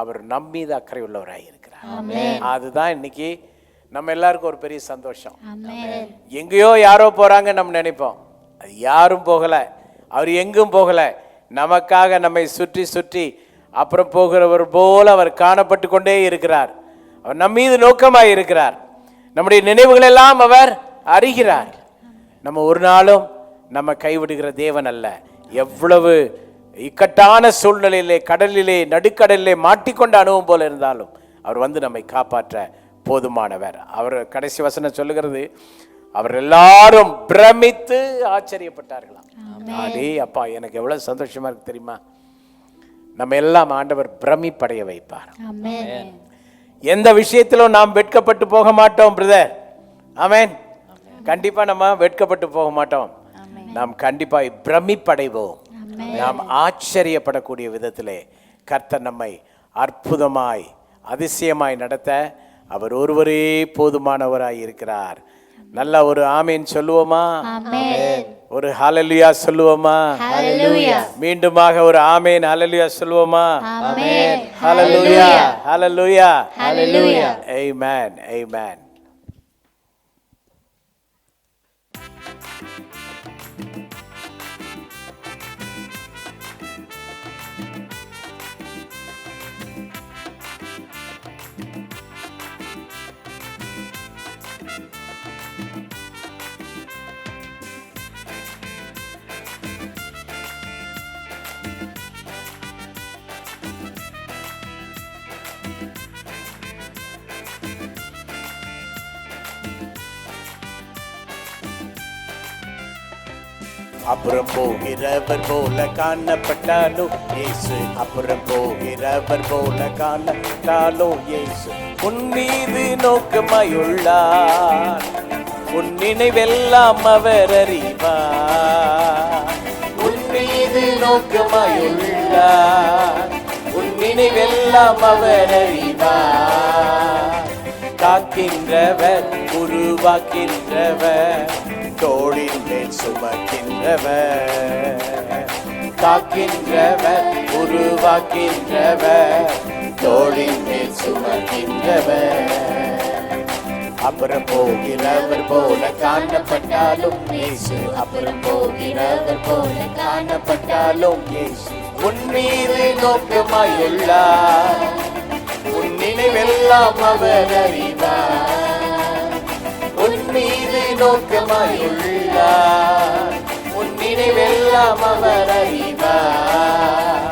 அவர் நம்மீது அக்கறை உள்ளவராய் இருக்கிறார். அதுதான் இன்னைக்கு நம்ம எல்லாருக்கும் ஒரு பெரிய சந்தோஷம். எங்கேயோ யாரோ போறாங்க நம்ம நினைப்போம், அது யாரும் போகல, அவர் எங்கும் போகல. நமக்காக நம்மை சுற்றி சுற்றி அப்புறம் போகிறவர் போல அவர் காணப்பட்டு கொண்டே இருக்கிறார். அவர் நம் மீது நோக்கமாய் இருக்கிறார். நம்முடைய நினைவுகள் எல்லாம் அவர் அறிகிறார். நம்ம ஒரு நாளும் நம்ம கைவிடுகிற தேவன் அல்ல. எவ்வளவு இக்கட்டான சூழ்நிலையிலே, கடலிலே, நடுக்கடலிலே மாட்டிக்கொண்ட அனுபவம் போல இருந்தாலும் அவர் வந்து நம்மை காப்பாற்ற போதுமானவர். அவர் கடைசி வசனம் சொல்லுகிறது, அவர் எல்லாரும் பிரமித்து ஆச்சரியப்பட்டார்களாம். அடே அப்பா, எனக்கு எவ்வளவு சந்தோஷமா இருக்கு தெரியுமா? நம்ம எல்லாம் ஆண்டவர் பிரமிப்படைய வைப்பார். எந்த விஷயத்திலும் நாம் வெட்கப்பட்டு போக மாட்டோம் பிரதர். ஆமென். கண்டிப்பா நம்ம வெட்கப்பட்டு போக மாட்டோம். நாம் கண்டிப்பாய் பிரமிப்படைவோம். நாம் ஆச்சரியப்படக்கூடிய விதத்திலே கர்த்தர் நம்மை அற்புதமாய் அதிசயமாய் நடத்த அவர் ஒருவரே போதுமானவராய் இருக்கிறார். நல்ல ஒரு ஆமீன் சொல்லுவோமா? ஒரு ஹல்லேலூயா சொல்லுவோமா? மீண்டுமாக ஒரு ஆமீன் ஹல்லேலூயா சொல்லுவோமா? ஹல்லேலூயா, ஹல்லேலூயா, ஹல்லேலூயா. ஆமென், ஆமென். அப்புறம் போகிறவர் போல காணப்பட்டாலும் இயேசு, அப்புறம் போகிறவர் போல காணப்பட்டாலும் இயேசு உன் மீது நோக்கமாயுள்ளார். உன் நினைவெல்லாம் அவர் அறிவார். உன் மீது நோக்கமாயுள்ளார். உன் நினைவெல்லாம் அவர் அறிவார். காக்கின்றவர், உருவாக்கின்றவர், தோளின் மேல் சுமக்கின்றவர். காக்கின்றவர், உருவாக்கின்றவர், தோளின் மேல் சுமக்கின்றவர். அப்புறம் போகிறவர் போல காணப்பட்டாலும் இயேசு, அப்புறம் போகிறவர் போல காணப்பட்டாலும் இயேசு உன் மீது நோக்கமாயுள்ளார். உன் நினைவெல்லாம் அவர் அறிவார். உன் மீது நோக்கமாயுள்ளார். உன் நினைவெல்லாம் அவர் அறிவார்.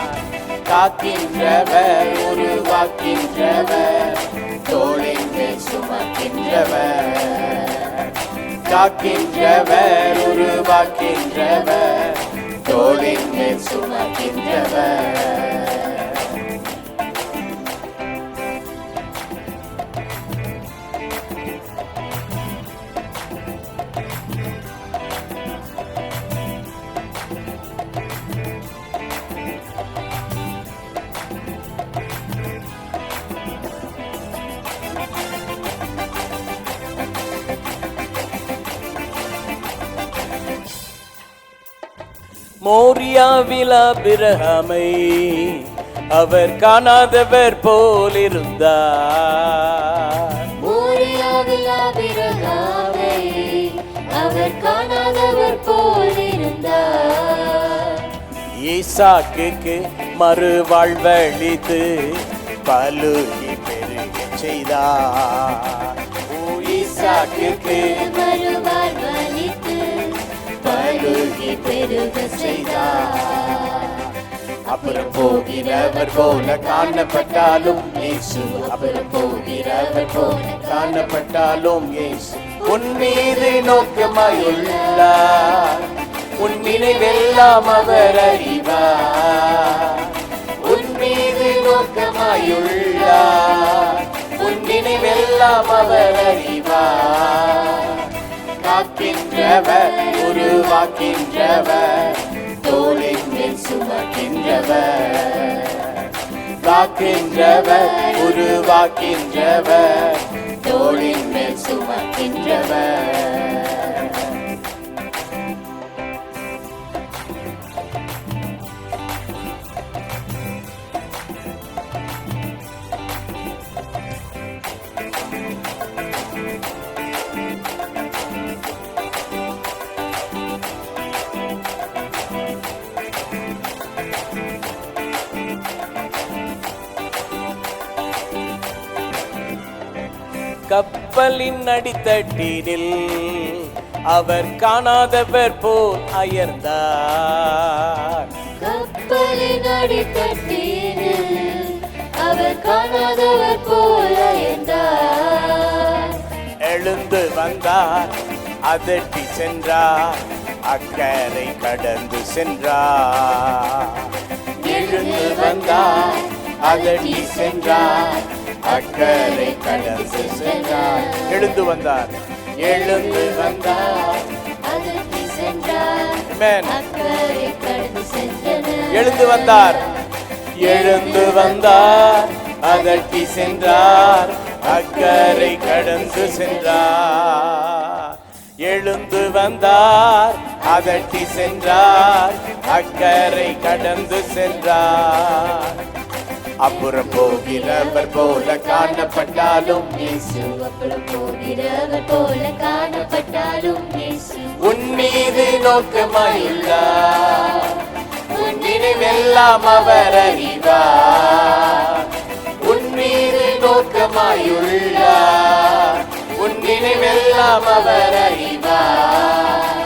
காக்கின்றவர், உருவாக்கின்றவர், தோளின் மேல் சுமக்கின்றவர். காக்கின்றவர், உருவாக்கின்றவர், தோளின் மேல் சுமக்கின்றவர். மோரியாவில் ஆபிரகாமை அவர் காணாதவர் போல் இருந்தார். மோரியாவில் ஆபிரகாமை அவர் காணாதவர் போல் இருந்தார். ஈசாக்குக்கு மறுவாழ்வளித்து பலுகி பெருக செய்தார். ஈசாக்குக்கு மறுவாழ்வளித்து பலுகி பெருக செய்தார். அப்புறம் போகிறவர் போல காணப்பட்டாலும் இயேசு, அப்புறம் போகிறவர் போல காணப்பட்டாலும் இயேசு உன் மீது நோக்கமாயுள்ளார். உன் நினைவெல்லாம் அவர் அறிவார். உன் மீது நோக்கமாயுள்ளார். உன் நினைவெல்லாம் அவர் அறிவார். காக்கின்றவர், உருவாக்கின்றவர், தோளின் மேல் சுமக்கின்றவர். காக்கின்றவர், உருவாக்கின்றவர், தோளின் மேல் சுமக்கின்றவர். கப்பலின் அடித்தட்டினில் அவர் காணாதவர் போல் அயர்ந்தார். கப்பலின் அடித்தட்டினில் அவர் காணாதவர் போல் அயர்ந்தார். எழுந்து வந்தார், அதட்டி சென்றார், அக்கரை கடந்து சென்றார். எழுந்து வந்தார், அதட்டி சென்றார், அக்கரை கடந்து சென்றார். எழுந்து வந்தார், எழுந்து வந்தார், அதட்டி சென்றார், Amen. அக்கரை கடந்து சென்றனர். எழுந்து வந்தார், எழுந்து வந்தார், அதட்டி சென்றார், அக்கரை கடந்து சென்றார். எழுந்து வந்தார், அதட்டி சென்றார், அக்கரை கடந்து சென்றார். அப்புறம் போகிறவர் போல காணப்பட்டாலும் இயேசு, அப்புறம் போகிறவர் போல காணப்பட்டாலும் இயேசு உன் மீது நோக்கமாயுள்ளார். உன் நினைவெல்லாம் அவர் அறிவார். உன் மீது நோக்கமாயுள்ளார். உன் நினைவெல்லாம் அவர் அறிவார்.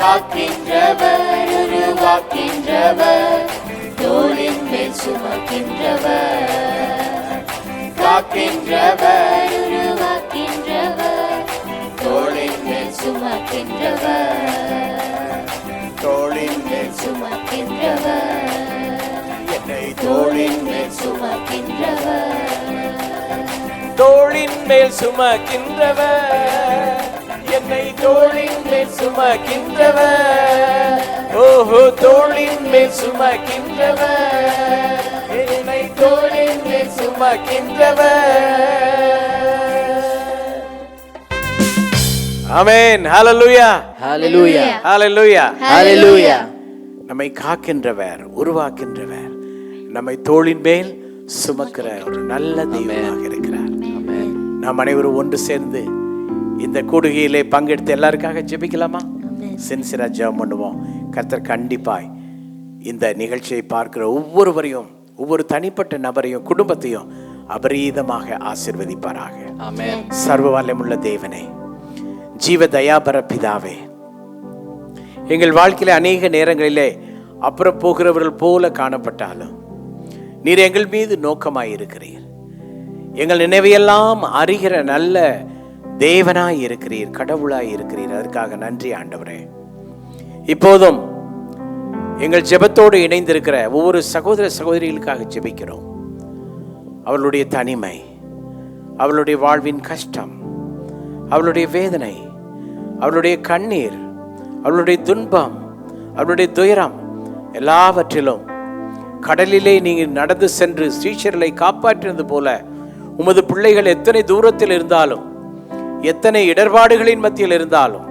காக்கின்றவர், உருவாக்கின்றவர், தோளின் மேல் சுமக்கின்றவர். காக்கின்றவர், உருவாக்கின்றவர், தோளின் மேல் சுமக்கின்றவர், தோளின் மேல் சுமக்கின்றவர், என்னை தோளின் மேல் சுமக்கின்றவர், தோளின் மேல் சுமக்கின்றவர், என்னை தோளின் மேல் சுமக்கின்றவர். ஓஹோ, தோளின் மேல் சுமக்கின்றவர், என்னை தோளின் மேல் சுமக்கின்றவர். ஆமென். ஹalleluya, Hallelujah. ஹalleluya, Hallelujah. நம்மை காக்கின்றவர், உருவாக்கின்றவர், நம்மை தோளின் மேல் சுமக்கிற ஒரு நல்ல தெய்வமாக இருக்கிறார். நாம் அனைவரும் ஒன்று சேர்ந்து இந்த கூடுகையிலே பங்கெடுத்து எல்லாருக்காக ஜெபிக்கலாமா? சின்சியரா ஜெபம் பண்ணுவோம். கர்த்தர் கண்டிப்பாய் இந்த நிகழ்ச்சியை பார்க்கிற ஒவ்வொருவரையும், ஒவ்வொரு தனிப்பட்ட நபரையும், குடும்பத்தையும் அபரீதமாக ஆசீர்வதிப்பாராக. Amen. சர்வ வல்லமையுள்ள தேவனே, ஜீவ தயாபர பிதாவே, எங்கள் வாழ்க்கையில அநேக நேரங்களிலே அப்புறம் போகிறவர்கள் போல காணப்பட்டாலும் நீர் எங்கள் மீது நோக்கமாய் இருக்கிறீர். எங்கள் நினைவையெல்லாம் அறிகிற நல்ல தேவனாய் இருக்கிறீர், கடவுளாய் இருக்கிறீர். அதற்காக நன்றி ஆண்டவரே. இப்போதும் எங்கள் ஜெபத்தோடு இணைந்திருக்கிற ஒவ்வொரு சகோதர சகோதரிகளுக்காக ஜெபிக்கிறோம். அவர்களுடைய தனிமை, அவளுடைய வாழ்வின் கஷ்டம், அவளுடைய வேதனை, அவளுடைய கண்ணீர், அவளுடைய துன்பம், அவளுடைய துயரம் எல்லாவற்றிலும் கடலிலே நீங்கள் நடந்து சென்று சீஷர்களை காப்பாற்றினது போல உமது பிள்ளைகள் எத்தனை தூரத்தில் இருந்தாலும், எத்தனை இடர்பாடுகளின் மத்தியில் இருந்தாலும்,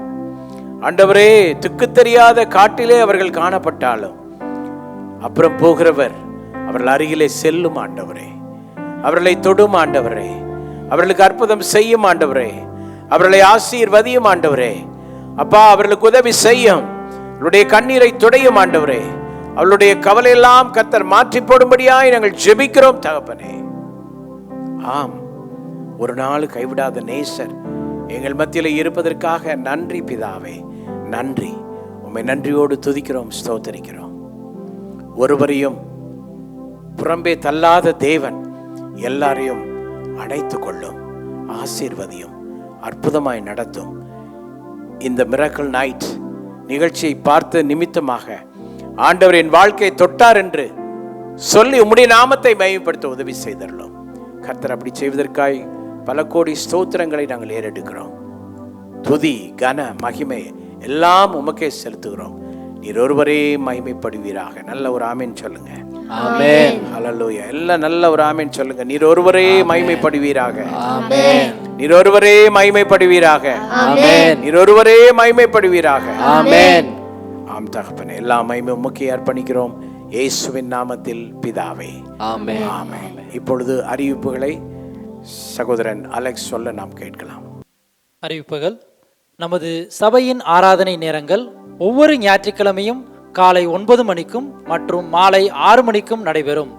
ஆண்டவரே, திக்கு தெரியாத காட்டிலே அவர்கள் காணப்பட்டாலும், அப்புறம் போகிறவர் அவர்கள் அருகிலே செல்லும் ஆண்டவரே, அவர்களை தொடும் ஆண்டவரே, அவர்களுக்கு அற்புதம் செய்யும் ஆண்டவரே, அவர்களை ஆசீர்வதியும் ஆண்டவரே. அப்பா, அவர்களுக்கு உதவி செய்யும், அவருடைய கண்ணீரை துடையும் ஆண்டவரே. அவளுடைய கவலையெல்லாம் கர்த்தர் மாற்றி போடும்படியாய் நாங்கள் ஜெபிக்கிறோம் தகப்பனே. ஆம், ஒரு நாள் கைவிடாத நேசர் எங்கள் மத்தியில் இருப்பதற்காக நன்றி பிதாவே, நன்றி. உம்மை நன்றியோடு துதிக்கிறோம், ஸ்தோத்தரிக்கிறோம். ஒருவரையும் புறம்பே தள்ளாத தேவன் எல்லாரையும் அணைத்து கொள்ளும், ஆசீர்வதியும், அற்புதமாய் நடத்தும். இந்த மிராக்கிள் நைட் நிகழ்ச்சியை பார்த்த நிமித்தமாக ஆண்டவர் என் வாழ்க்கையை தொட்டார் என்று சொல்லி உம்முடைய நாமத்தை மகிமைப்படுத்த உதவி செய்தருளும். கர்த்தர் அப்படி செய்வதற்காய் பல கோடி ஸ்தோத்திரங்களை நாங்கள் ஏறெடுக்கிறோம். துதி, கன, மகிமை எல்லாம் உமக்கே செலுத்துகிறோம். நீர் ஒருவரே மகிமைப்படுவீராக. நல்ல ஒரு ஆமீன் சொல்லுங்க. ஆமென். ஹல்லேலூயா. எல்லாம் நல்ல ஒரு ஆமீன் சொல்லுங்க. நீர் ஒருவரே மகிமைப்படுவீராக. ஆமென். நீர் ஒருவரே மகிமைப்படுவீராக. ஆமென். நீர் ஒருவரே மகிமைப்படுவீராக. ஆமென். ஆம் தகப்பனே, எல்லா மகிமை உமக்கே அர்ப்பணிக்கிறோம், இயேசுவின் நாமத்தில் பிதாவே. ஆமென். ஆமென். இப்பொழுது அறிவிப்புகளை சகோதரன் அலெக்ஸ் சொல்ல நாம் கேட்கலாம். அறிவிப்புகள். நமது சபையின் ஆராதனை நேரங்கள் ஒவ்வொரு ஞாயிற்றுக்கிழமையும் காலை 9 மணிக்கும் மற்றும் மாலை 6 மணிக்கும் நடைபெறும்.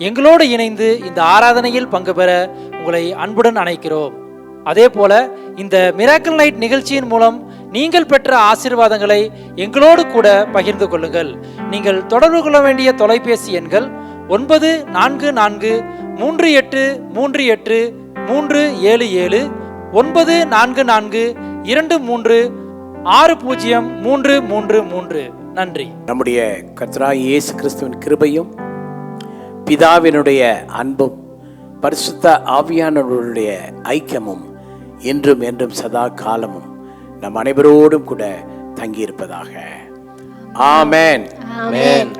எங்களோடு இணைந்து இந்த ஆராதனையில் பங்கு பெற உங்களை அன்புடன் அழைக்கிறோம். அதே போல இந்த மிராக்கிள் நைட் நிகழ்ச்சியின் மூலம் நீங்கள் பெற்ற ஆசீர்வாதங்களை எங்களோடு கூட பகிர்ந்து கொள்ளுங்கள். நீங்கள் தொடர்பு கொள்ள வேண்டிய தொலைபேசி எண்கள் 9443838377 9442360333. நன்றி. நம்முடைய கர்த்தராகிய இயேசு கிறிஸ்துவின் கிருபையும் பிதாவினுடைய அன்பும் பரிசுத்த ஆவியானவருடைய ஐக்கியமும் இன்றும் என்றும் சதா காலமும் நம் அனைவரோடும் கூட தங்கியிருப்பதாக. ஆமென். ஆமென்.